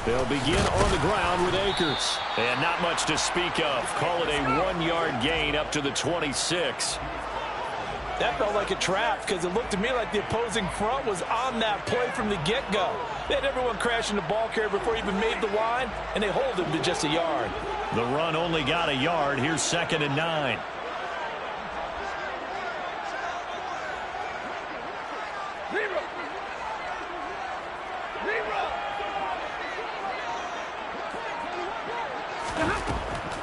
They'll begin on the ground with Akers. And not much to speak of. Call it a 1-yard gain up to the 26. That felt like a trap because it looked to me like the opposing front was on that play from the get-go. They had everyone crashing the ball carrier before he even made the line, and they hold him to just a yard. The run only got a yard. Here's 2nd and 9.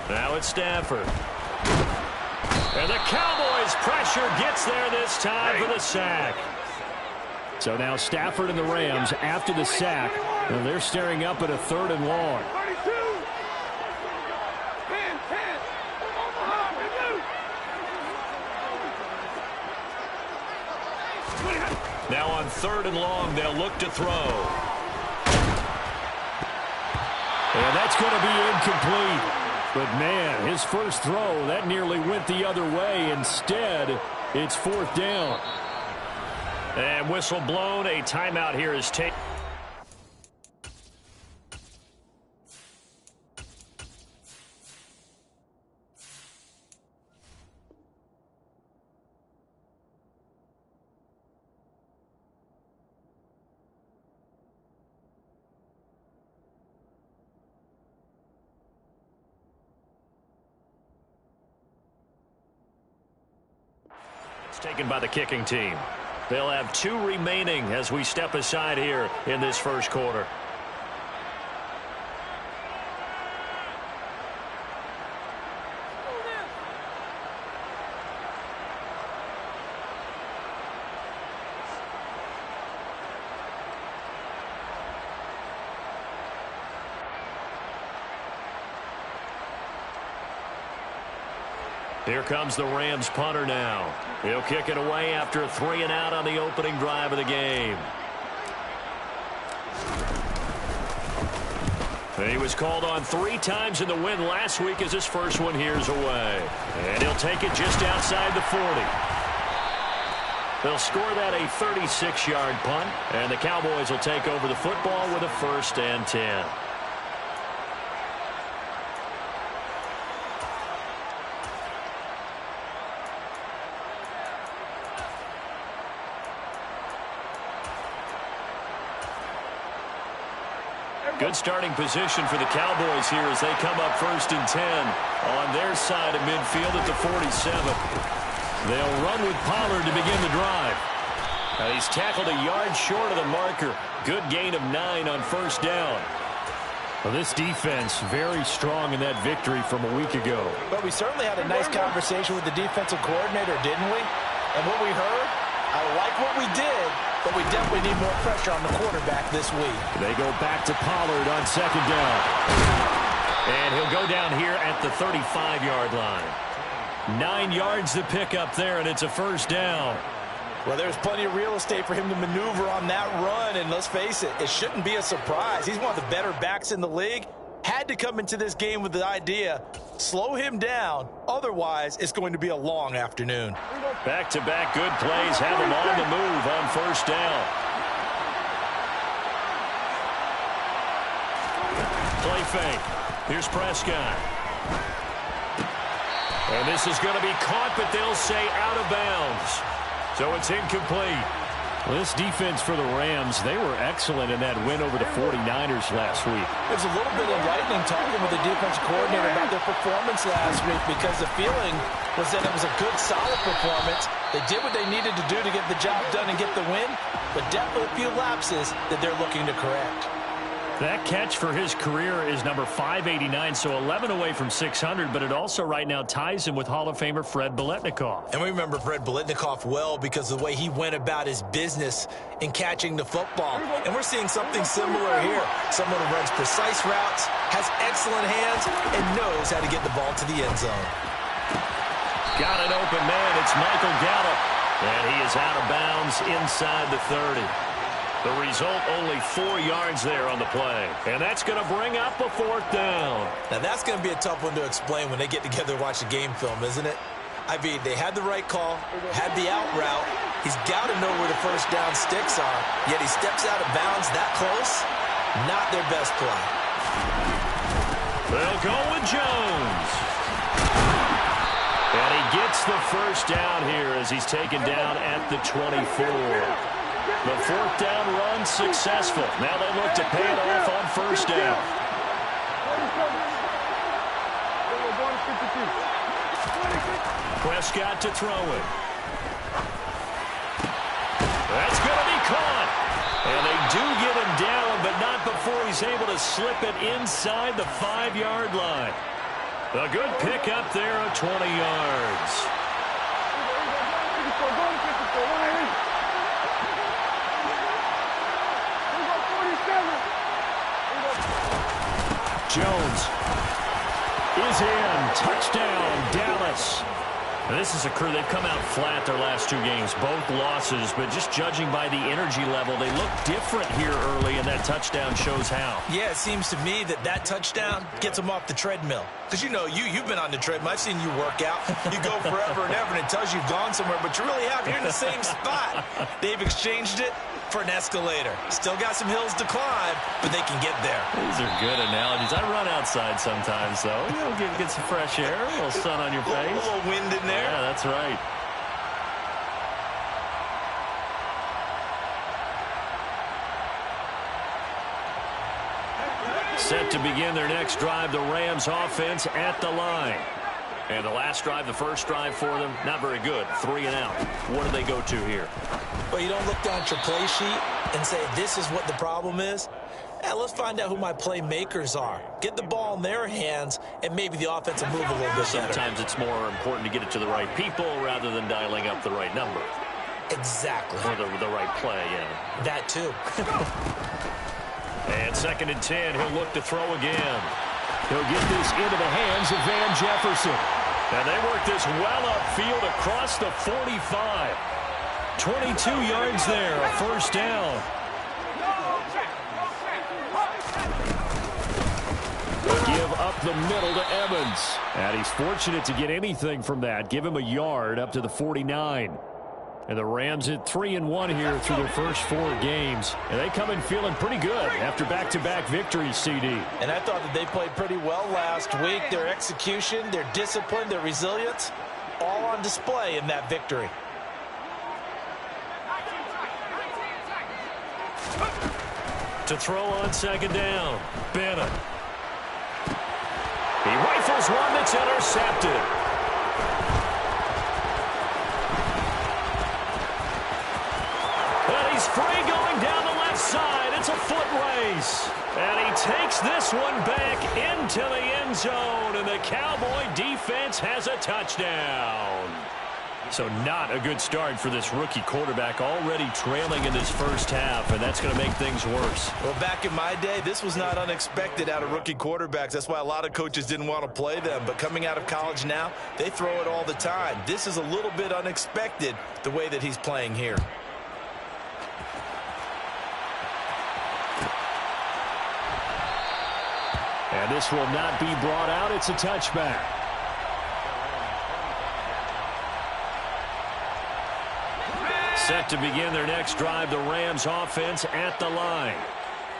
Now it's Stafford. And the Cowboys' pressure gets there this time for the sack. So now Stafford and the Rams after the sack. And they're staring up at a 3rd and long. Now on 3rd and long, they'll look to throw. And that's going to be incomplete. But, man, his first throw, that nearly went the other way. Instead, it's 4th down. And whistle blown. A timeout here is taken. Taken by the kicking team. They'll have 2 remaining as we step aside here in this first quarter. Here comes the Rams punter now. He'll kick it away after a 3 and out on the opening drive of the game. He was called on 3 times in the win last week as his first one here's away. And he'll take it just outside the 40. They'll score that a 36-yard punt, and the Cowboys will take over the football with a 1st and 10. Good starting position for the Cowboys here as they come up 1st and 10 on their side of midfield at the 47. They'll run with Pollard to begin the drive. He's tackled a yard short of the marker. Good gain of 9 on 1st down. Well, this defense very strong in that victory from a week ago. But we certainly had a nice conversation with the defensive coordinator, didn't we? And what we heard, I like what we did, but we definitely need more pressure on the quarterback this week. They go back to Pollard on 2nd down. And he'll go down here at the 35-yard line. 9 yards to pick up there, and it's a 1st down. Well, there's plenty of real estate for him to maneuver on that run, and let's face it, it shouldn't be a surprise. He's one of the better backs in the league. Had to come into this game with the idea, slow him down, otherwise it's going to be a long afternoon. Back-to-back good plays have him on the move on 1st down. Play fake. Here's Prescott. And this is going to be caught, but they'll say out of bounds. So it's incomplete. Well, this defense for the Rams, they were excellent in that win over the 49ers last week. It was a little bit enlightening talking with the defensive coordinator about their performance last week because the feeling was that it was a good, solid performance. They did what they needed to do to get the job done and get the win, but definitely a few lapses that they're looking to correct. That catch for his career is number 589, so 11 away from 600, but it also right now ties him with Hall of Famer Fred Biletnikoff. And we remember Fred Biletnikoff well because of the way he went about his business in catching the football. And we're seeing something similar here. Someone who runs precise routes, has excellent hands, and knows how to get the ball to the end zone. Got an open man. It's Michael Gallup. And he is out of bounds inside the 30. The result, only 4 yards there on the play. And that's going to bring up a 4th down. Now, that's going to be a tough one to explain when they get together and watch the game film, isn't it? I mean, they had the right call, had the out route. He's got to know where the 1st down sticks are, yet he steps out of bounds that close. Not their best play. They'll go with Jones. And he gets the first down here as he's taken down at the 24. The fourth down run successful. Now they look to pay it off on first down. Prescott to throw it. That's going to be caught. And they do get him down, but not before he's able to slip it inside the 5-yard line. A good pickup there of 20 yards. Jones is in. Touchdown, Dallas. This is a crew, they've come out flat their last 2 games, both losses, but just judging by the energy level, they look different here early, and that touchdown shows how. Yeah, it seems to me that touchdown gets them off the treadmill. Because, you know, you've been on the treadmill. I've seen you work out. You go forever and ever, and it tells you you've gone somewhere, but you really have. You're in the same spot. They've exchanged it for an escalator. Still got some hills to climb, but they can get there. These are good analogies. I run outside sometimes, though. You know, get some fresh air, a little sun on your face. A little wind in there. Yeah, that's right. Set to begin their next drive, the Rams offense at the line. And the last drive, the first drive for them, not very good. 3 and out. What do they go to here? Well, you don't look down at your play sheet and say, this is what the problem is. Yeah, let's find out who my playmakers are. Get the ball in their hands, and maybe the offense will move a little bit better. Sometimes it's more important to get it to the right people rather than dialing up the right number. Exactly. Or the right play, yeah. That too. And 2nd and 10, he'll look to throw again. He'll get this into the hands of Van Jefferson. And they work this well upfield across the 45. 22 yards there, a first down. Give up the middle to Evans. And he's fortunate to get anything from that. Give him a yard up to the 49. And the Rams at 3-1 here through their first 4 games. And they come in feeling pretty good after back-to-back victories, CD. And I thought that they played pretty well last week. Their execution, their discipline, their resilience, all on display in that victory. To throw on 2nd down, Bennett. He rifles one that's intercepted. And he's free going down the left side. It's a foot race. And he takes this one back into the end zone. And the Cowboy defense has a touchdown. So not a good start for this rookie quarterback, already trailing in this first half, and that's going to make things worse. Well, back in my day, this was not unexpected out of rookie quarterbacks. That's why a lot of coaches didn't want to play them. But coming out of college now, they throw it all the time. This is a little bit unexpected, the way that he's playing here. And this will not be brought out. It's a touchback. Set to begin their next drive, the Rams offense at the line.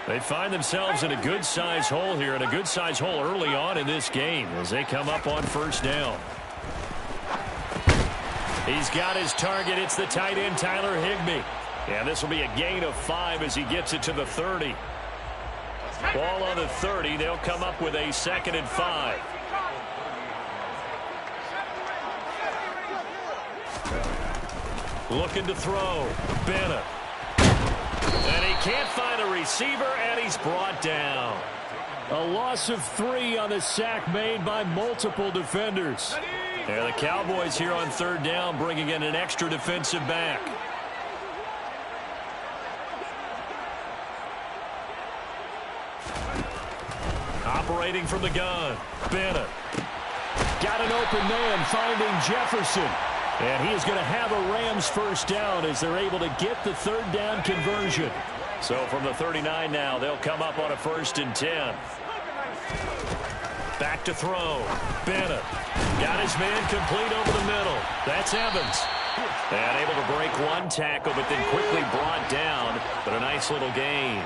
They find themselves in a good-sized hole here, and a good-sized hole early on in this game as they come up on first down. He's got his target. It's the tight end, Tyler Higbee. And this will be a gain of 5 as he gets it to the 30. Ball on the 30. They'll come up with a 2nd and 5. Looking to throw. Bennett. And he can't find a receiver, and he's brought down. A loss of 3 on the sack made by multiple defenders. And the Cowboys here on 3rd down, bringing in an extra defensive back. Operating from the gun. Bennett. Got an open man, finding Jefferson. And he is going to have a Rams first down as they're able to get the 3rd down conversion. So from the 39 now, they'll come up on a 1st and 10. Back to throw. Bennett. Got his man complete over the middle. That's Evans. And able to break one tackle, but then quickly brought down. But a nice little gain.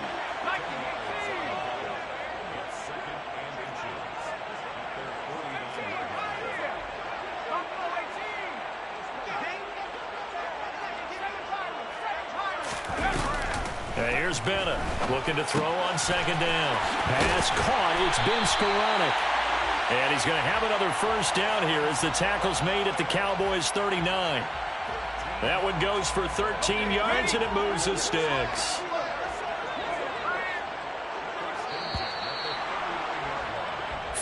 Here's Bennett looking to throw on second down. Pass caught. It's been Skoranek. And he's going to have another first down here as the tackle's made at the Cowboys 39. That one goes for 13 yards, and it moves the sticks.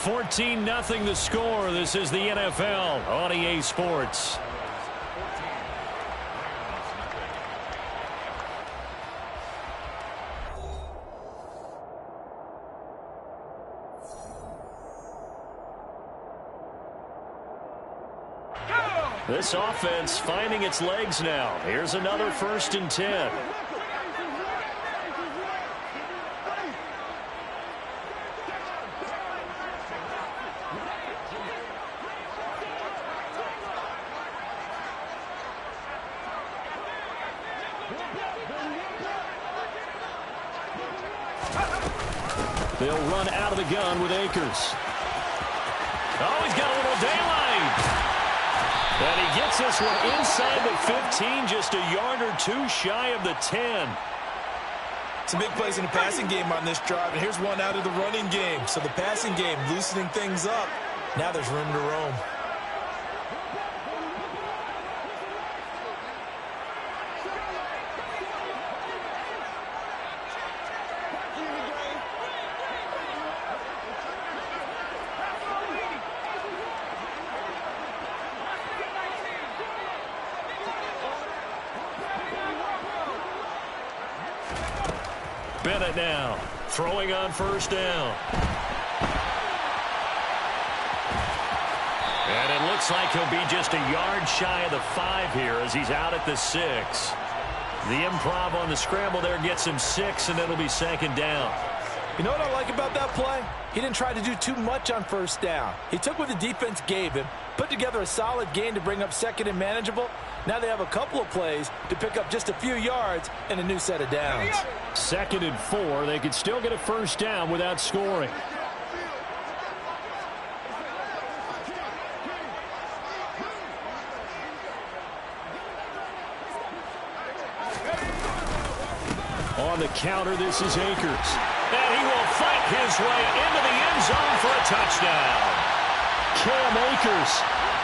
$14-0 the score. This is the NFL on EA Sports. This offense finding its legs now. Here's another 1st and 10. They'll run out of the gun with Akers. Oh, he's got a little daylight. And he gets this one inside the 15, just a yard or two shy of the 10. Some big plays in the passing game on this drive, and here's one out of the running game. So the passing game loosening things up. Now there's room to roam. Bennett now throwing on first down. And it looks like he'll be just a yard shy of the 5 here as he's out at the 6. The improv on the scramble there gets him 6, and it'll be second down. You know what I like about that play? He didn't try to do too much on first down. He took what the defense gave him, put together a solid gain to bring up second and manageable. Now they have a couple of plays to pick up just a few yards and a new set of downs. 2nd and 4. They could still get a first down without scoring. On the counter, this is Akers. And he will fight his way into the end zone for a touchdown. Cam Akers,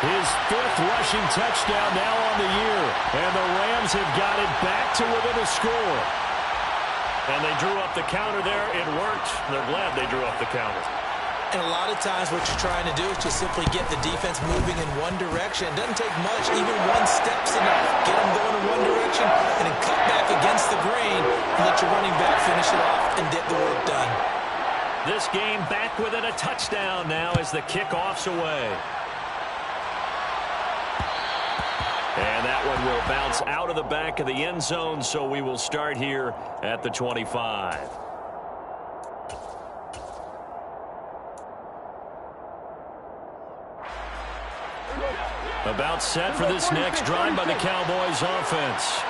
his 5th rushing touchdown now on the year. And the Rams have got it back to within a score. And they drew up the counter there. It worked. They're glad they drew up the counter. And a lot of times what you're trying to do is just simply get the defense moving in one direction. It doesn't take much. Even one step's enough. Get them going in one direction and then cut back against the grain and let your running back finish it off and get the work done. This game back within a touchdown now as the kickoff's away. And that one will bounce out of the back of the end zone, so we will start here at the 25. About set for this next drive by the Cowboys offense.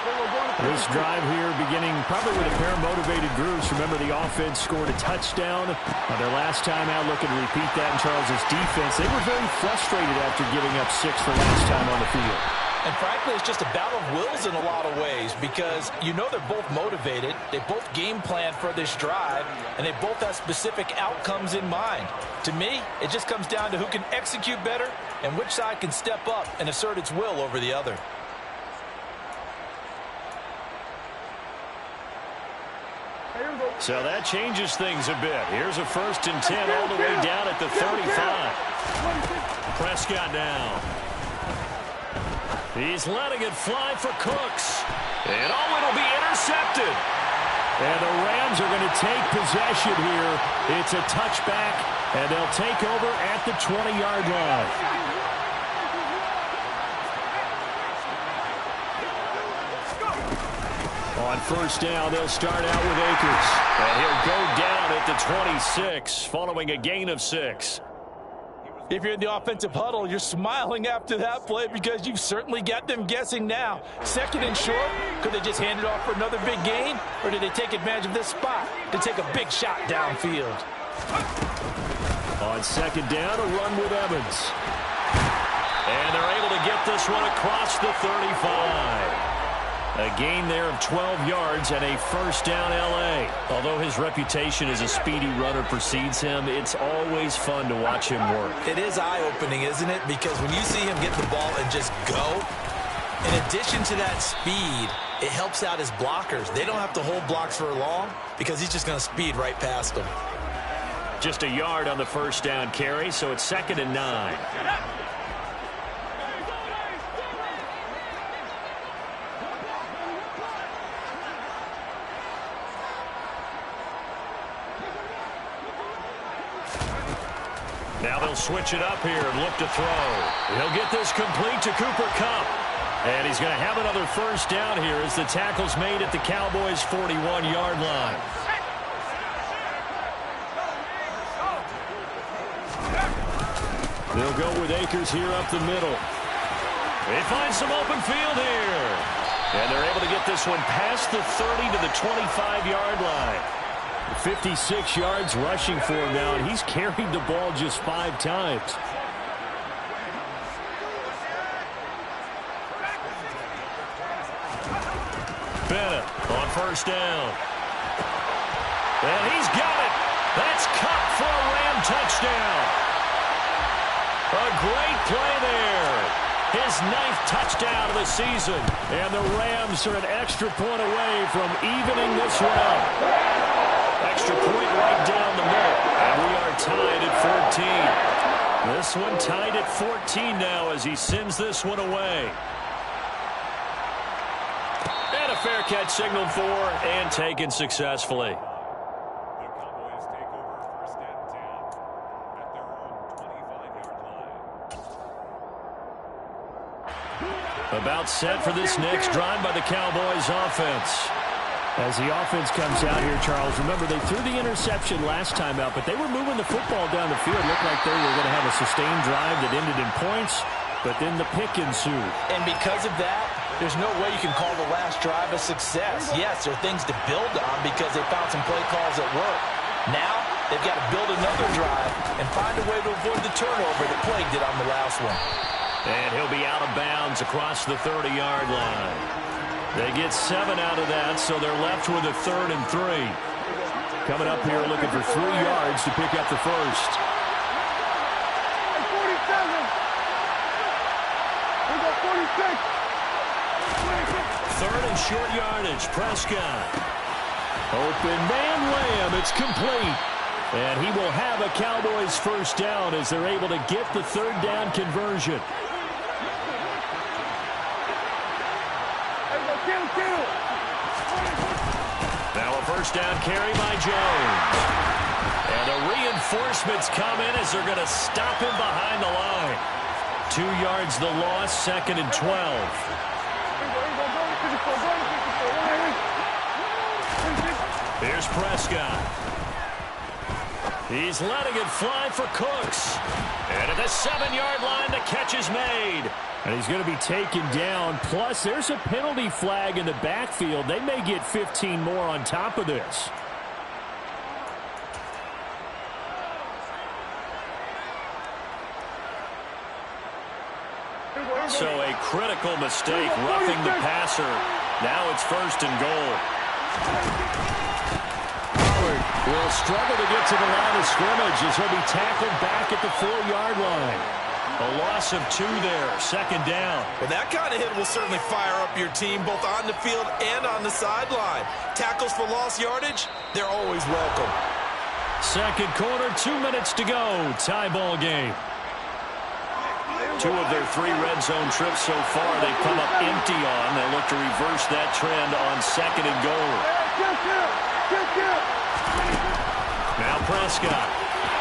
This drive here beginning probably with a pair of motivated groups. Remember, the offense scored a touchdown on their last time out, looking to repeat that in Charles' defense. They were very frustrated after giving up 6 for last time on the field. And frankly, it's just a battle of wills in a lot of ways because you know they're both motivated. They both game plan for this drive, and they both have specific outcomes in mind. To me, it just comes down to who can execute better and which side can step up and assert its will over the other. So that changes things a bit. Here's a 1st and 10 all the way down at the 35. Prescott down. He's letting it fly for Cooks. And it'll be intercepted. And the Rams are going to take possession here. It's a touchback, and they'll take over at the 20-yard line. On first down, they'll start out with Akers. And he'll go down at the 26 following a gain of 6. If you're in the offensive huddle, you're smiling after that play because you've certainly got them guessing now. 2nd and short, could they just hand it off for another big gain? Or did they take advantage of this spot to take a big shot downfield? On 2nd down, a run with Evans. And they're able to get this one across the 35. A gain there of 12 yards and a first down L.A. Although his reputation as a speedy runner precedes him, it's always fun to watch him work. It is eye-opening, isn't it? Because when you see him get the ball and just go, in addition to that speed, it helps out his blockers. They don't have to hold blocks for long because he's just going to speed right past them. Just a yard on the first down carry, so it's 2nd and 9. Now they'll switch it up here and look to throw. He'll get this complete to Cooper Kupp. And he's going to have another first down here as the tackle's made at the Cowboys' 41-yard line. They'll go with Akers here up the middle. They find some open field here. And they're able to get this one past the 30 to the 25-yard line. 56 yards rushing for him now, and he's carried the ball just 5 times. Bennett on first down. And he's got it. That's Kupp for a Ram touchdown. A great play there. His 9th touchdown of the season. And the Rams are an extra point away from evening this one up. Extra point right down the middle. And we are tied at 14. This one tied at 14 now as he sends this one away. And a fair catch signaled for and taken successfully. The Cowboys take over 1st and 10 at their own 25-yard line. About set for this next drive by the Cowboys offense. As the offense comes out here, Charles, remember they threw the interception last time out, but they were moving the football down the field. It looked like they were going to have a sustained drive that ended in points, but then the pick ensued. And because of that, there's no way you can call the last drive a success. Yes, there are things to build on because they found some play calls that work. Now, they've got to build another drive and find a way to avoid the turnover that plagued it on the last one. And he'll be out of bounds across the 30-yard line. They get 7 out of that, so they're left with a 3rd and 3. Coming up here looking for 3 yards to pick up the first. 3rd and short yardage. Prescott. Open man Lamb. It's complete. And he will have a Cowboys first down as they're able to get the 3rd down conversion. Now a first down carry by Jones. And the reinforcements come in as they're going to stop him behind the line. 2 yards the loss, 2nd and 12. Here's Prescott. He's letting it fly for Cooks. And at the 7-yard line, the catch is made. And he's going to be taken down. Plus, there's a penalty flag in the backfield. They may get 15 more on top of this. So a critical mistake, roughing the passer. Now it's 1st and goal. Pollard will struggle to get to the line of scrimmage as he'll be tackled back at the 4-yard line. A loss of 2 there, 2nd down. Well, that kind of hit will certainly fire up your team both on the field and on the sideline. Tackles for lost yardage, they're always welcome. 2nd quarter, 2 minutes to go. Tie ball game. 2 of their 3 red zone trips so far they've come up empty on. They'll look to reverse that trend on 2nd and goal. Now Prescott.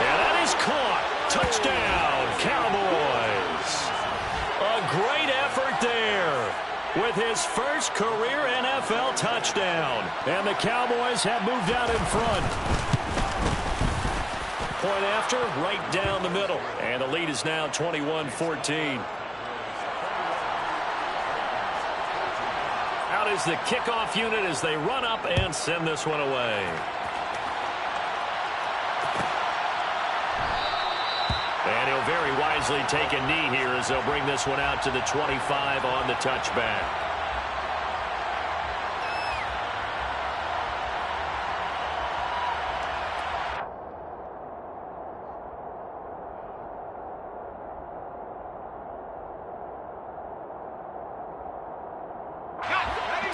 And that is caught. Touchdown, Cowboys. A great effort there with his first career NFL touchdown. And the Cowboys have moved out in front. Point after, right down the middle. And the lead is now 21-14. Out is the kickoff unit as they run up and send this one away. And he'll very wisely take a knee here as they'll bring this one out to the 25 on the touchback.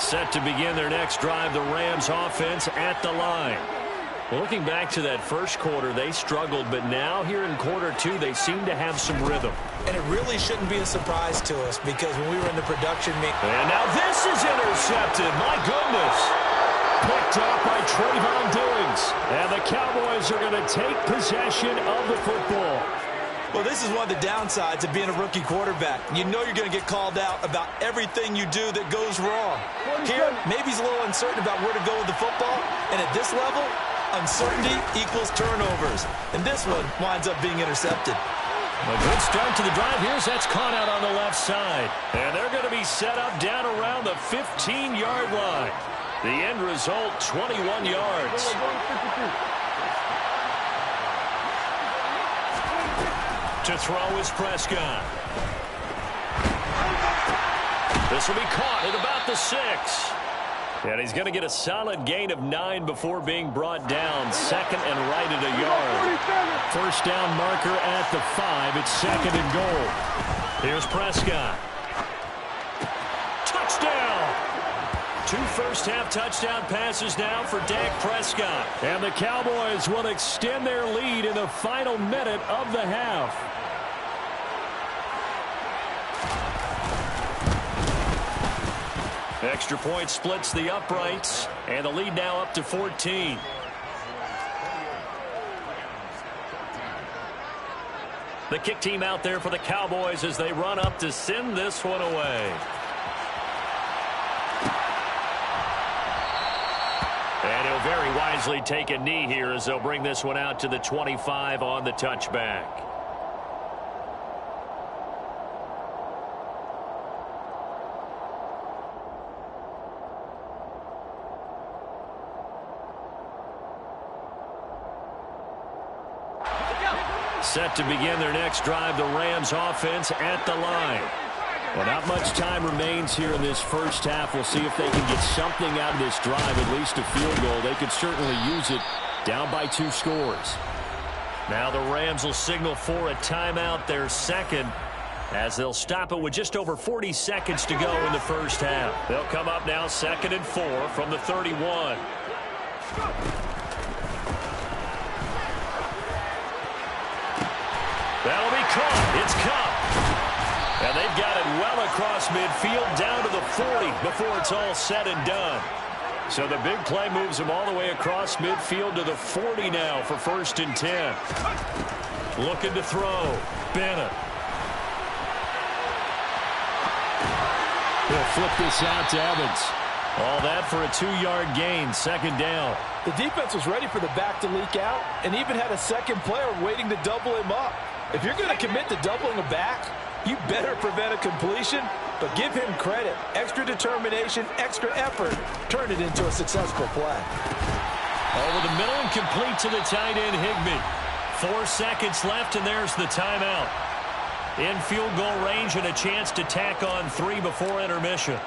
Set to begin their next drive, the Rams offense at the line. Well, looking back to that first quarter, they struggled, but now here in quarter two, they seem to have some rhythm. And it really shouldn't be a surprise to us because when we were in the production meeting. And now this is intercepted. My goodness. Picked up by Trayvon Diggs. And the Cowboys are going to take possession of the football. Well, this is one of the downsides of being a rookie quarterback. You know you're going to get called out about everything you do that goes wrong. Here, maybe he's a little uncertain about where to go with the football. And at this level, uncertainty equals turnovers. And this one winds up being intercepted. A good start to the drive. Here's that's caught out on the left side. And they're going to be set up down around the 15-yard line. The end result, 21 yards. To throw is Prescott. This will be caught at about the 6. And he's going to get a solid gain of 9 before being brought down. Second and right at a yard. First down marker at the 5. It's second and goal. Here's Prescott. Touchdown! 2 first-half touchdown passes now for Dak Prescott. And the Cowboys will extend their lead in the final minute of the half. Extra point splits the uprights, and the lead now up to 14. The kick team out there for the Cowboys as they run up to send this one away. And he'll very wisely take a knee here as they'll bring this one out to the 25 on the touchback. Set to begin their next drive, the Rams offense at the line. Well, not much time remains here in this first half. We'll see if they can get something out of this drive, at least a field goal. They could certainly use it down by 2 scores. Now the Rams will signal for a timeout, their second, as they'll stop it with just over 40 seconds to go in the first half. They'll come up now 2nd and 4 from the 31. That'll be caught. It's Kupp. And they've got it well across midfield down to the 40 before it's all said and done. So the big play moves them all the way across midfield to the 40 now for 1st and 10. Looking to throw. Bennett. He'll flip this out to Evans. All that for a 2-yard gain, 2nd down. The defense was ready for the back to leak out and even had a second player waiting to double him up. If you're going to commit to doubling a back, you better prevent a completion, but give him credit. Extra determination, extra effort. Turn it into a successful play. Over the middle and complete to the tight end, Higbee. 4 seconds left, and there's the timeout. In field goal range and a chance to tack on 3 before intermission.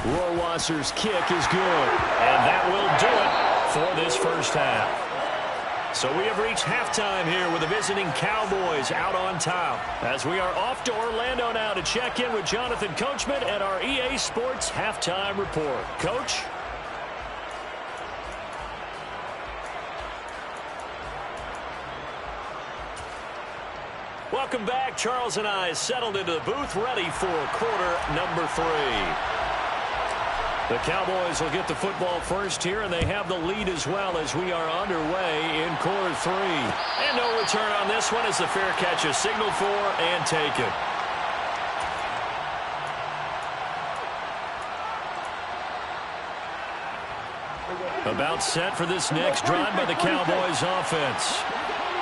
Rohrwasser's kick is good. And that will do it for this first half. So we have reached halftime here with the visiting Cowboys out on top. As we are off to Orlando now to check in with Jonathan Coachman at our EA Sports Halftime Report. Coach? Welcome back. Charles and I settled into the booth ready for quarter number 3. The Cowboys will get the football first here, and they have the lead as well as we are underway in quarter 3. And no return on this one as the fair catch is signaled for and taken. About set for this next drive by the Cowboys offense.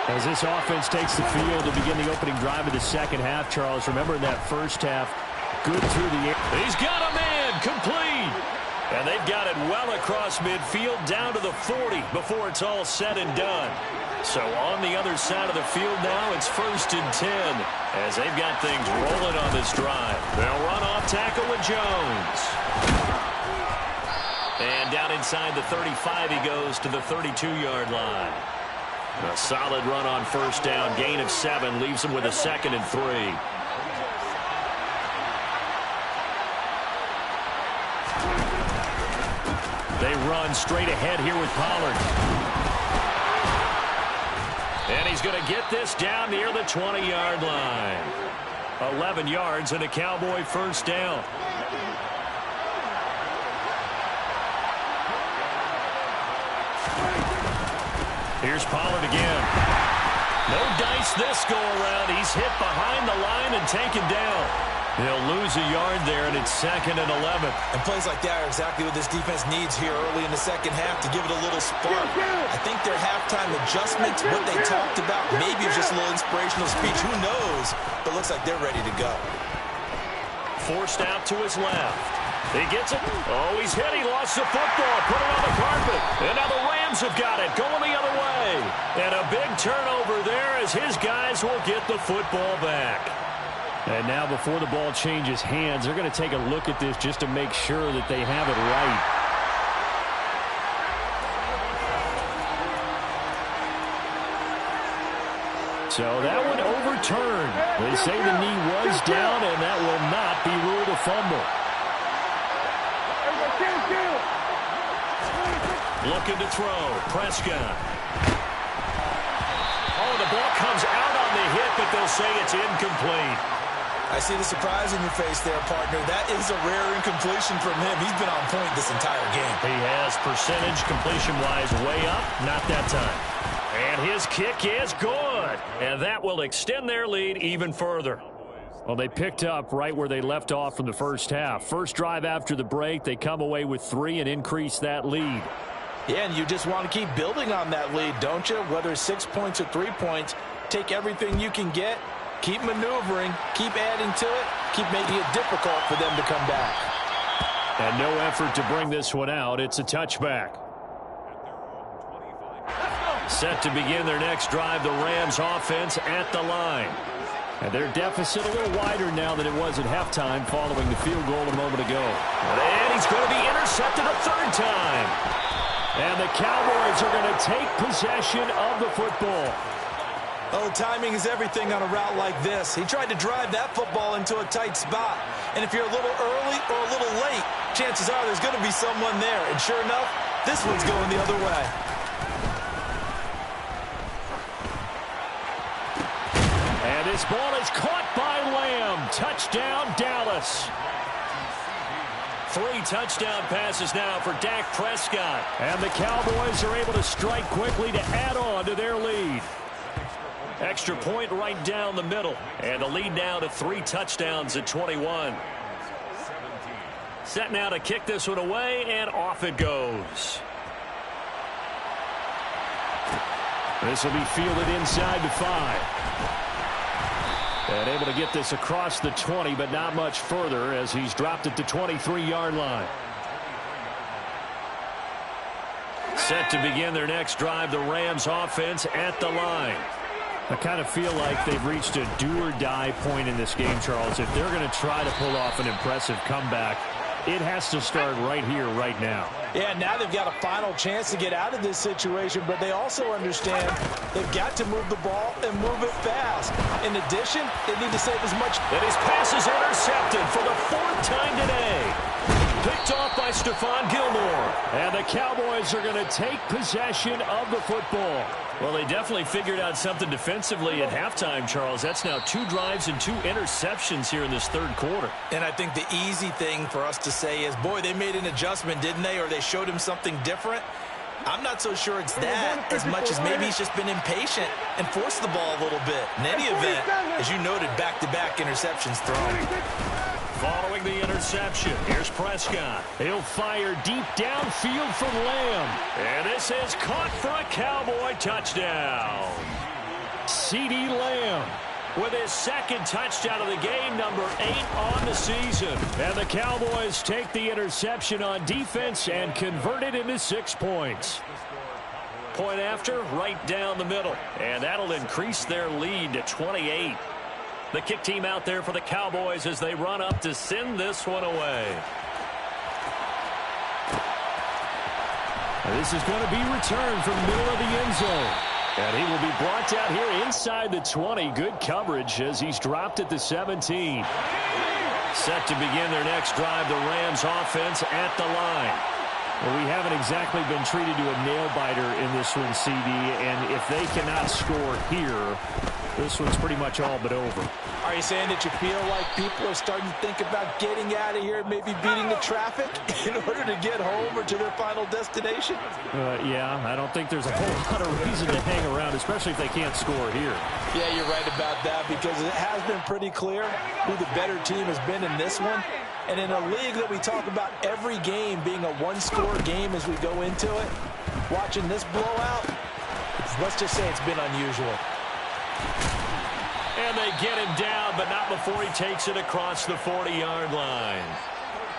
As this offense takes the field to begin the opening drive of the second half, Charles, remember in that first half, good through the air. He's got a man, complete. And they've got it well across midfield down to the 40 before it's all said and done. So on the other side of the field now, it's 1st and 10 as they've got things rolling on this drive. They'll run off tackle with Jones. And down inside the 35 he goes to the 32-yard line. A solid run on first down, gain of 7, leaves him with a 2nd and 3. They run straight ahead here with Pollard. And he's going to get this down near the 20-yard line. 11 yards and a Cowboy first down. Here's Pollard again. No dice this go-around. He's hit behind the line and taken down. He'll lose a yard there, and it's 2nd and 11. And plays like that are exactly what this defense needs here early in the second half to give it a little spark. I think their halftime adjustment, what they talked about, maybe it's just a little inspirational speech. Who knows? But looks like they're ready to go. Forced out to his left. He gets it. Oh, he's hit. He lost the football. Put it on the carpet. And now the Rams have got it. Going the other way. And a big turnover there as his guys will get the football back. And now before the ball changes hands, they're going to take a look at this just to make sure that they have it right. So that one overturned. They say the knee was down, and that will not be ruled a fumble. Looking to throw. Prescott. Oh, the ball comes out on the hit, but they'll say it's incomplete. I see the surprise in your face there, partner. That is a rare incompletion from him. He's been on point this entire game. He has percentage completion-wise way up. Not that time. And his kick is good. And that will extend their lead even further. Well, they picked up right where they left off from the first half. First drive after the break, they come away with 3 and increase that lead. Yeah, and you just want to keep building on that lead, don't you? Whether it's 6 points or 3 points, take everything you can get. Keep maneuvering, keep adding to it, keep making it difficult for them to come back. And no effort to bring this one out. It's a touchback. Set to begin their next drive, the Rams offense at the line. And their deficit a little wider now than it was at halftime following the field goal a moment ago. And he's going to be intercepted a third time. And the Cowboys are going to take possession of the football. Oh, timing is everything on a route like this. He tried to drive that football into a tight spot. And if you're a little early or a little late, chances are there's going to be someone there. And sure enough, this one's going the other way. And this ball is caught by Lamb. Touchdown, Dallas. 3 touchdown passes now for Dak Prescott. And the Cowboys are able to strike quickly to add on to their lead. Extra point right down the middle. And the lead now to 3 touchdowns at 21. Set now to kick this one away, and off it goes. This will be fielded inside the 5. And able to get this across the 20, but not much further as he's dropped at the 23-yard line. Set to begin their next drive, the Rams offense at the line. I kind of feel like they've reached a do-or-die point in this game, Charles. If they're going to try to pull off an impressive comeback, it has to start right here, right now. Yeah, now they've got a final chance to get out of this situation, but they also understand they've got to move the ball and move it fast. In addition, they need to save as much. And his pass is intercepted for the 4th time today. Picked off by Stephon Gilmore. And the Cowboys are going to take possession of the football. Well, they definitely figured out something defensively at halftime, Charles. That's now 2 drives and 2 interceptions here in this third quarter. And I think the easy thing for us to say is, boy, they made an adjustment, didn't they? Or they showed him something different. I'm not so sure it's that as much as maybe he's just been impatient and forced the ball a little bit. In any event, as you noted, back-to-back interceptions thrown. Following the interception, here's Prescott. He'll fire deep downfield from Lamb. And this is caught for a Cowboy touchdown. CeeDee Lamb with his 2nd touchdown of the game, number 8 on the season. And the Cowboys take the interception on defense and convert it into 6 points. Point after, right down the middle. And that'll increase their lead to 28. The kick team out there for the Cowboys as they run up to send this one away. This is going to be returned from the middle of the end zone. And he will be brought down here inside the 20. Good coverage as he's dropped at the 17. Set to begin their next drive, the Rams offense at the line. Well, we haven't exactly been treated to a nail-biter in this one, CD, and if they cannot score here, this one's pretty much all but over. Are you saying that you feel like people are starting to think about getting out of here and maybe beating the traffic in order to get home or to their final destination? Yeah, I don't think there's a whole lot of reason to hang around, especially if they can't score here. Yeah, you're right about that because it has been pretty clear who the better team has been in this one. And in a league that we talk about every game being a one-score game as we go into it, watching this blowout, let's just say it's been unusual. And they get him down, but not before he takes it across the 40-yard line.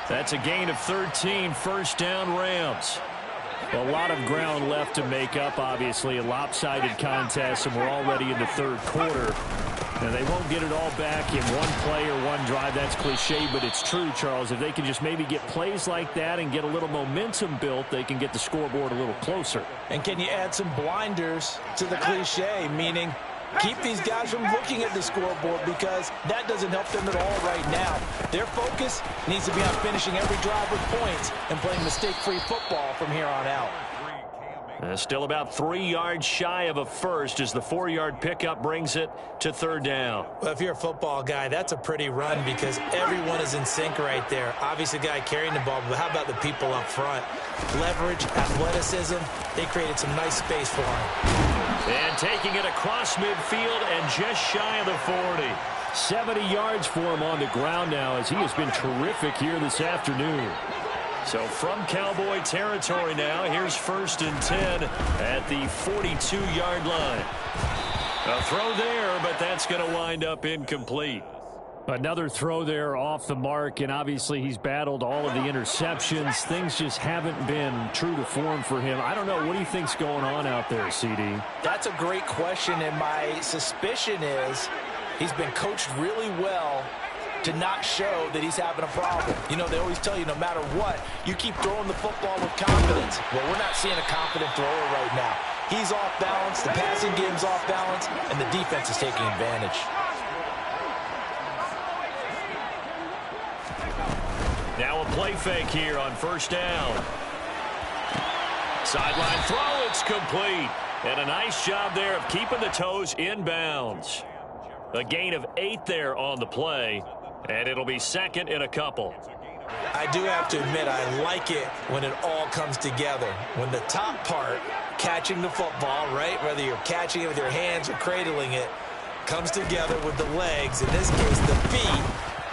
That's a gain of 13, first down Rams. A lot of ground left to make up, obviously. A lopsided contest, and we're already in the third quarter. And they won't get it all back in one play or one drive. That's cliche, but it's true, Charles. If they can just maybe get plays like that and get a little momentum built, they can get the scoreboard a little closer. And can you add some blinders to the cliche, meaning keep these guys from looking at the scoreboard because that doesn't help them at all right now. Their focus needs to be on finishing every drive with points and playing mistake-free football from here on out. Still about 3 yards shy of a first as the 4-yard pickup brings it to third down. Well, if you're a football guy, that's a pretty run because everyone is in sync right there. Obviously, the guy carrying the ball, but how about the people up front? Leverage, athleticism, they created some nice space for him. And taking it across midfield and just shy of the 40. 70 yards for him on the ground now as he has been terrific here this afternoon. So from Cowboy territory now, here's 1st and 10 at the 42-yard line. A throw there, but that's going to wind up incomplete. Another throw there off the mark, and obviously he's battled all of the interceptions. Things just haven't been true to form for him. I don't know. What do you think's going on out there, CD? That's a great question, and my suspicion is he's been coached really well to not show that he's having a problem. You know, they always tell you no matter what, you keep throwing the football with confidence. Well, we're not seeing a confident thrower right now. He's off balance, the passing game's off balance, and the defense is taking advantage. Now a play fake here on 1st down. Sideline throw, it's complete. And a nice job there of keeping the toes in bounds. A gain of 8 there on the play. And it'll be 2nd and a couple. I do have to admit, I like it when it all comes together. When the top part, catching the football, right, whether you're catching it with your hands or cradling it, comes together with the legs, in this case the feet,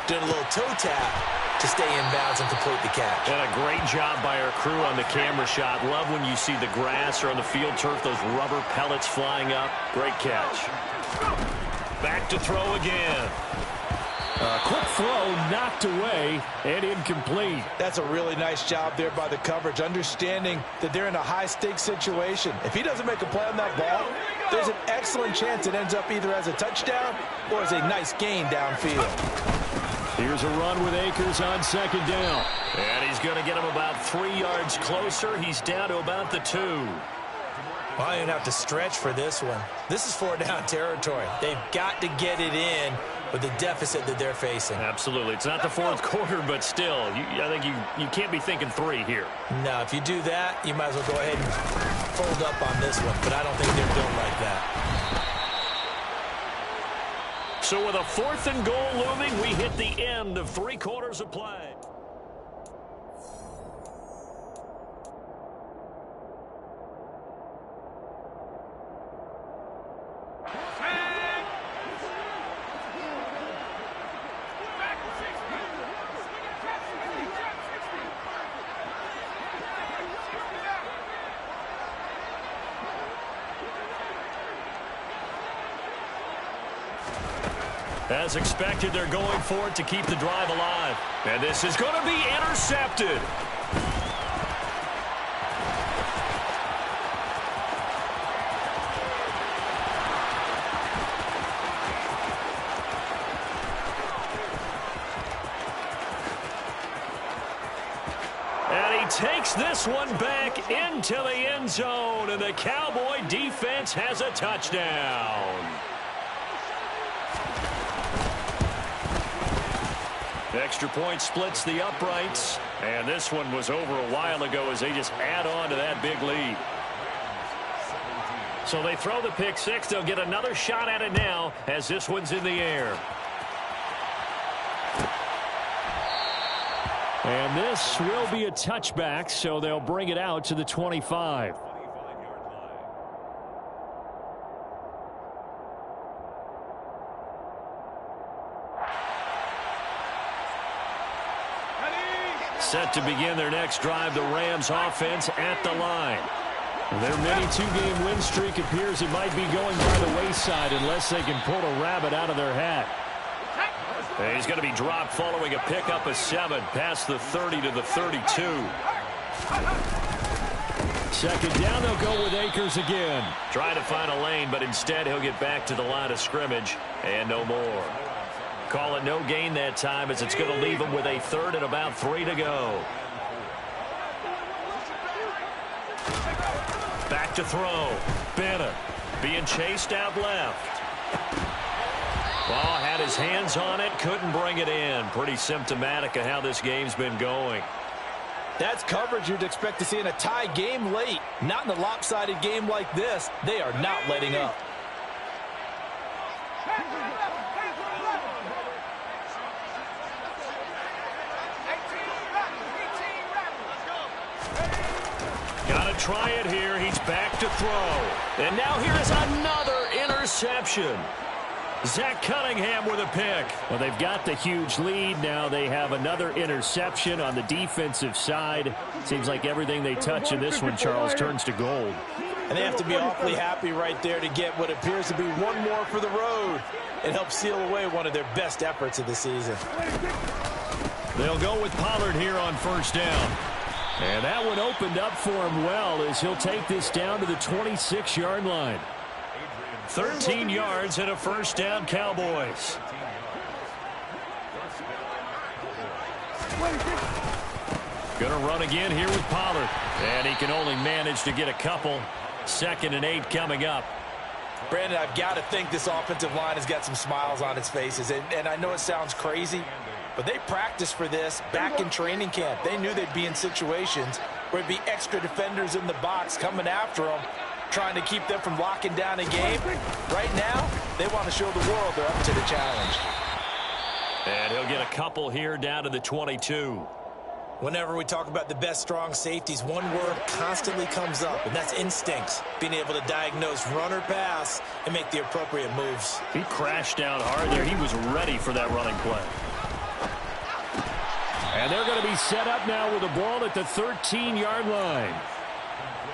doing a little toe tap to stay in bounds and complete the catch. And a great job by our crew on the camera shot. Love when you see the grass or on the field turf, those rubber pellets flying up. Great catch. Back to throw again. Quick throw, knocked away, and incomplete. That's a really nice job there by the coverage, understanding that they're in a high-stakes situation. If he doesn't make a play on that ball, there's an excellent chance it ends up either as a touchdown or as a nice gain downfield. Here's a run with Akers on 2nd down. And he's going to get him about 3 yards closer. He's down to about the 2. Well, I didn't have to stretch for this one. This is 4-down territory. They've got to get it in with the deficit that they're facing. Absolutely. It's not the 4th quarter, but still, I think you can't be thinking 3 here. No, if you do that, you might as well go ahead and fold up on this one, but I don't think they're built like that. So with a 4th and goal looming, we hit the end of 3 quarters of play. As expected, they're going for it to keep the drive alive. And this is going to be intercepted. And he takes this one back into the end zone, and the Cowboy defense has a touchdown. The extra point splits the uprights. And this one was over a while ago as they just add on to that big lead. So they throw the pick six. They'll get another shot at it now as this one's in the air. And this will be a touchback, so they'll bring it out to the 25. Set to begin their next drive, the Rams offense at the line. Their mini two-game win streak appears it might be going by the wayside unless they can pull a rabbit out of their hat. And he's going to be dropped following a pickup of 7 past the 30 to the 32. Second down, they'll go with Akers again. Trying to find a lane, but instead he'll get back to the line of scrimmage and no more. Call it no gain that time as it's going to leave him with a 3rd and about 3 to go. Back to throw. Bennett being chased out left. Ball had his hands on it, couldn't bring it in. Pretty symptomatic of how this game's been going. That's coverage you'd expect to see in a tie game late. Not in a lopsided game like this. They are not letting up. Got to try it here. He's back to throw. And now here is another interception. Zach Cunningham with a pick. Well, they've got the huge lead. Now they have another interception on the defensive side. Seems like everything they touch in this one, Charles, turns to gold. And they have to be awfully happy right there to get what appears to be one more for the road. It helps seal away one of their best efforts of the season. They'll go with Pollard here on first down. And that one opened up for him well as he'll take this down to the 26-yard line. 13 yards and a first down, Cowboys. Gonna run again here with Pollard. And he can only manage to get a couple. 2nd and 8 coming up. Brandon, I've got to think this offensive line has got some smiles on its faces. And I know it sounds crazy, but they practiced for this back in training camp. They knew they'd be in situations where there'd be extra defenders in the box coming after them, trying to keep them from locking down a game. Right now, they want to show the world they're up to the challenge. And he'll get a couple here down to the 22. Whenever we talk about the best strong safeties, one word constantly comes up, and that's instincts. Being able to diagnose run or pass and make the appropriate moves. He crashed down hard there. He was ready for that running play. And they're going to be set up now with the ball at the 13-yard line.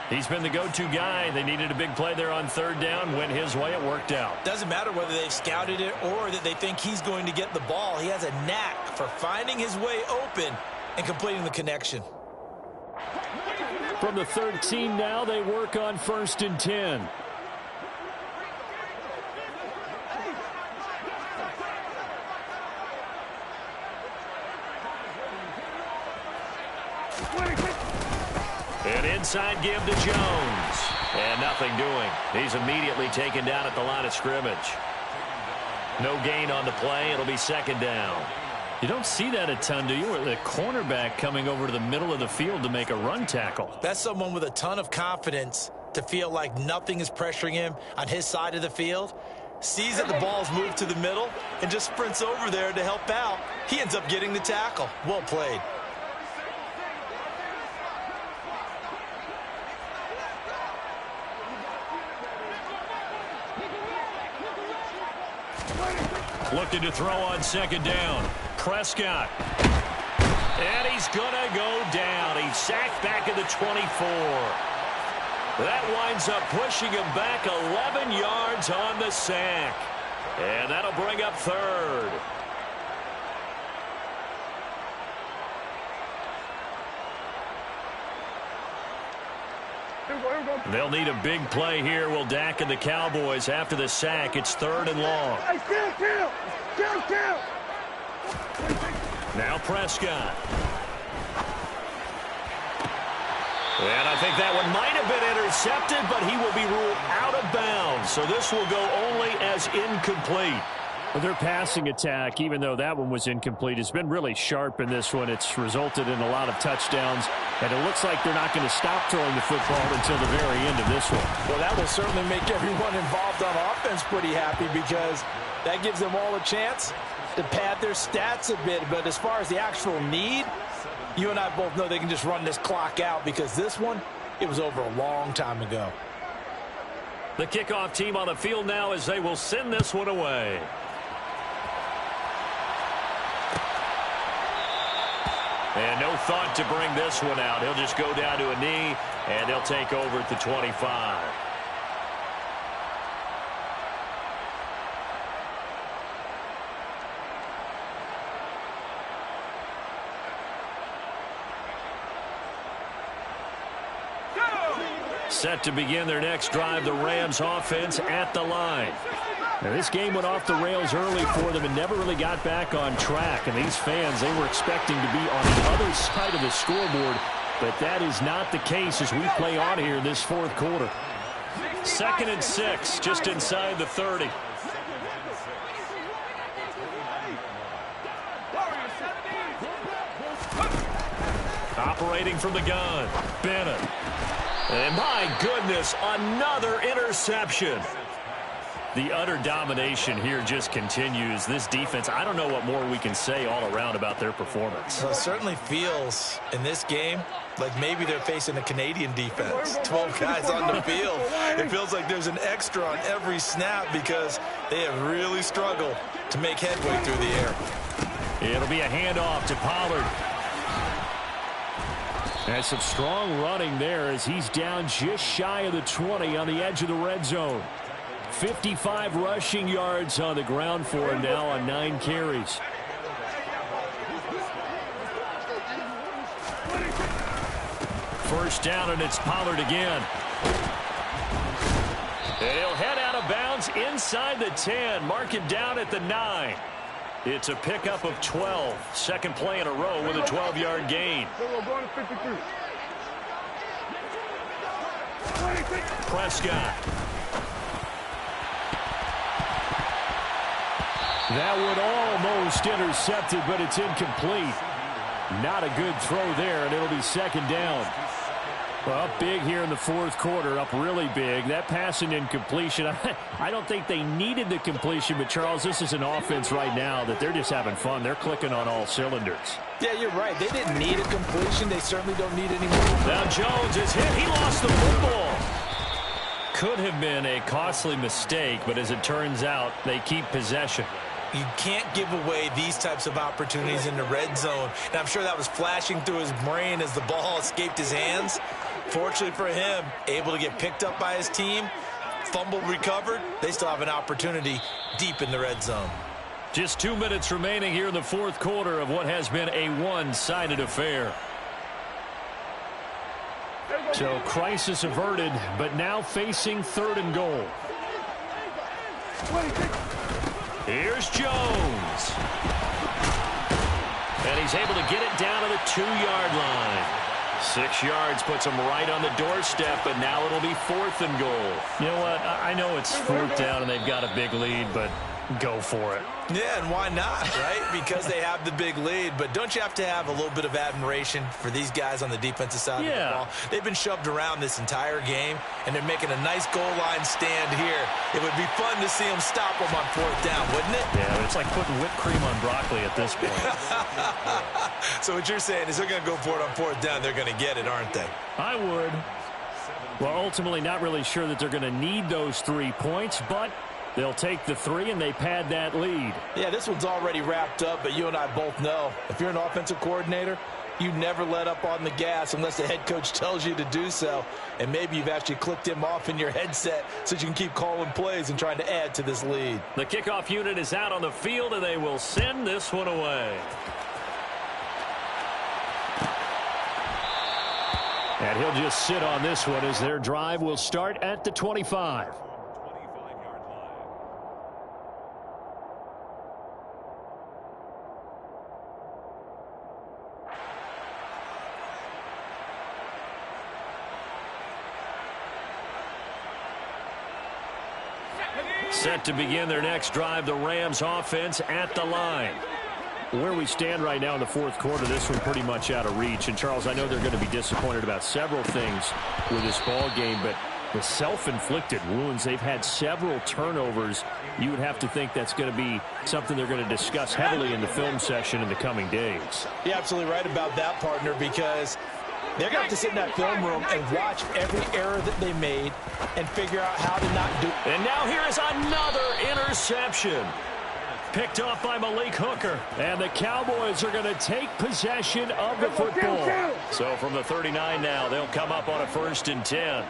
He's been the go-to guy. They needed a big play there on 3rd down. Went his way. It worked out. Doesn't matter whether they've scouted it or that they think he's going to get the ball. He has a knack for finding his way open and completing the connection. From the 13 now, they work on 1st and 10. An inside give to Jones. And nothing doing. He's immediately taken down at the line of scrimmage. No gain on the play. It'll be 2nd down. You don't see that a ton, do you? Or the cornerback coming over to the middle of the field to make a run tackle. That's someone with a ton of confidence to feel like nothing is pressuring him on his side of the field. Sees that the ball's moved to the middle and just sprints over there to help out. He ends up getting the tackle. Well played. Looking to throw on 2nd down. Prescott. And he's going to go down. He's sacked back at the 24. That winds up pushing him back 11 yards on the sack. And that'll bring up 3rd. They'll need a big play here. Will Dak and the Cowboys after the sack. It's 3rd and long. Now Prescott. And I think that one might have been intercepted, but he will be ruled out of bounds. So this will go only as incomplete. Their passing attack, even though that one was incomplete, has been really sharp in this one. It's resulted in a lot of touchdowns, and it looks like they're not going to stop throwing the football until the very end of this one. Well, that will certainly make everyone involved on offense pretty happy because that gives them all a chance to pad their stats a bit. But as far as the actual need, you and I both know they can just run this clock out because this one, it was over a long time ago. The kickoff team on the field now as they will send this one away. And no thought to bring this one out. He'll just go down to a knee, and they'll take over at the 25. Set to begin their next drive, the Rams offense at the line. Now, this game went off the rails early for them and never really got back on track. And these fans, they were expecting to be on the other side of the scoreboard, but that is not the case as we play on here in this fourth quarter. 2nd and 6, just inside the 30. Operating from the gun, Bennett. And my goodness, another interception. The utter domination here just continues. This defense, I don't know what more we can say all around about their performance. Well, it certainly feels in this game like maybe they're facing a Canadian defense. 12 guys on the field. It feels like there's an extra on every snap because they have really struggled to make headway through the air. It'll be a handoff to Pollard. And some strong running there as he's down just shy of the 20 on the edge of the red zone. 55 rushing yards on the ground for him now on 9 carries. First down, and it's Pollard again. And he'll head out of bounds inside the 10. Mark him down at the 9. It's a pickup of 12. Second play in a row with a 12-yard gain. Prescott. That one almost intercepted, but it's incomplete. Not a good throw there, and it'll be second down. Well, up big here in the fourth quarter, up really big. That pass and incompletion, I don't think they needed the completion, but, Charles, this is an offense right now that they're just having fun. They're clicking on all cylinders. Yeah, you're right. They didn't need a completion. They certainly don't need any more. Now Jones is hit. He lost the football. Could have been a costly mistake, but as it turns out, they keep possession. You can't give away these types of opportunities in the red zone. And I'm sure that was flashing through his brain as the ball escaped his hands. Fortunately for him, able to get picked up by his team, fumble recovered. They still have an opportunity deep in the red zone. Just 2 minutes remaining here in the fourth quarter of what has been a one-sided affair. So crisis averted, but now facing 3rd and goal. Here's Jones. And he's able to get it down to the 2-yard line. 6 yards puts him right on the doorstep, but now it'll be 4th and goal. You know what? I know it's 4th down and they've got a big lead, but go for it. Yeah, and why not, right? Because they have the big lead. But don't you have to have a little bit of admiration for these guys on the defensive side of the ball? They've been shoved around this entire game, and they're making a nice goal line stand here. It would be fun to see them stop them on 4th down, wouldn't it? Yeah, it's like putting whipped cream on broccoli at this point. So what you're saying is they're going to go for it on 4th down. They're going to get it, aren't they? I would. Well, ultimately not really sure that they're going to need those 3 points, but they'll take the 3 and they pad that lead. Yeah, this one's already wrapped up, but you and I both know if you're an offensive coordinator, you never let up on the gas unless the head coach tells you to do so. And maybe you've actually clicked him off in your headset so you can keep calling plays and trying to add to this lead. The kickoff unit is out on the field, and they will send this one away. And he'll just sit on this one as their drive will start at the 25. Set to begin their next drive, the Rams offense at the line. Where we stand right now in the fourth quarter, this one pretty much out of reach. And, Charles, I know they're going to be disappointed about several things with this ball game, but the self-inflicted wounds, they've had several turnovers. You would have to think that's going to be something they're going to discuss heavily in the film session in the coming days. You're absolutely right about that, partner, because they're going to have to sit in that film room and watch every error that they made and figure out how to not do it. And now here is another interception. Picked off by Malik Hooker. And the Cowboys are going to take possession of the football. So from the 39 now, they'll come up on a 1st and 10.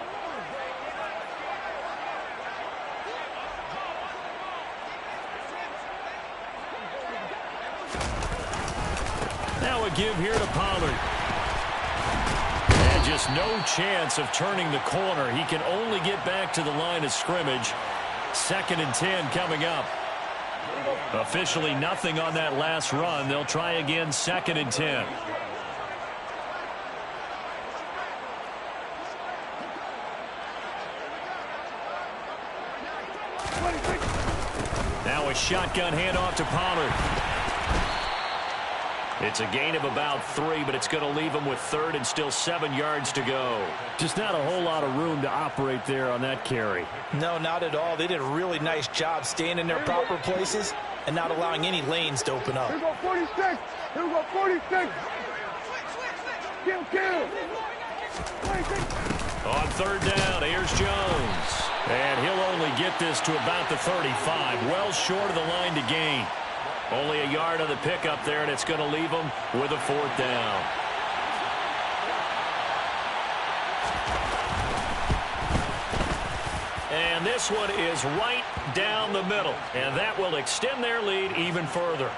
Now a give here to Pollard. And just no chance of turning the corner. He can only get back to the line of scrimmage. 2nd and 10 coming up. Officially nothing on that last run. They'll try again, 2nd and 10. Now a shotgun handoff to Pollard. It's a gain of about 3, but it's going to leave them with 3rd and still 7 yards to go. Just not a whole lot of room to operate there on that carry. No, not at all. They did a really nice job staying in their proper places and not allowing any lanes to open up. Here we go, 46. Here we go, 46. Kill. 26. On 3rd down, here's Jones. And he'll only get this to about the 35. Well short of the line to gain. Only a yard on the pickup there, and it's going to leave them with a 4th down. And this one is right down the middle, and that will extend their lead even further.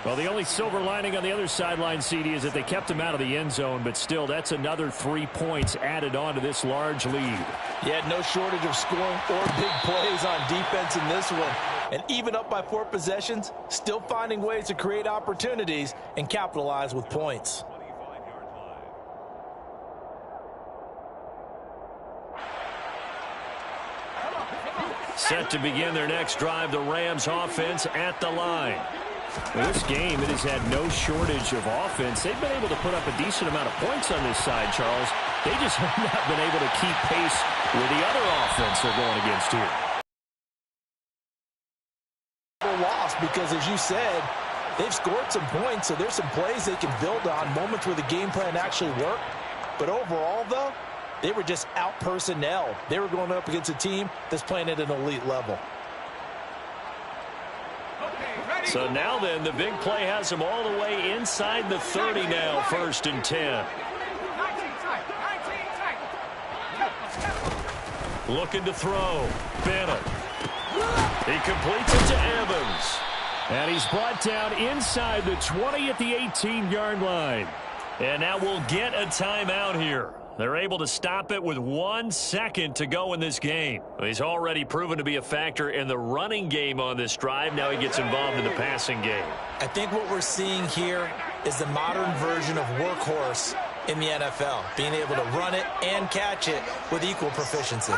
Well, the only silver lining on the other sideline, CD, is that they kept him out of the end zone, but still, that's another 3 points added on to this large lead. Yeah, no shortage of scoring or big plays on defense in this one. And even up by 4 possessions, still finding ways to create opportunities and capitalize with points. Set to begin their next drive, the Rams offense at the line. In this game, it has had no shortage of offense. They've been able to put up a decent amount of points on this side, Charles. They just have not been able to keep pace with the other offense they're going against here. Lost because, as you said, they've scored some points, so there's some plays they can build on, moments where the game plan actually worked. But overall, though, they were just out personnel. They were going up against a team that's playing at an elite level. So now then, the big play has them all the way inside the 30 now, 1st and 10. Looking to throw. Bennett. He completes it to Evans. And he's brought down inside the 20 at the 18-yard line. And now we'll get a timeout here. They're able to stop it with 1 second to go in this game. He's already proven to be a factor in the running game on this drive. Now he gets involved in the passing game. I think what we're seeing here is the modern version of workhorse in the NFL, being able to run it and catch it with equal proficiency.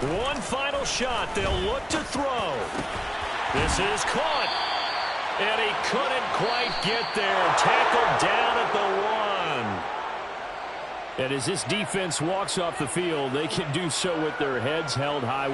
One final shot. They'll look to throw. This is caught. And he couldn't quite get there. Tackled down at the 1. And as this defense walks off the field, they can do so with their heads held high.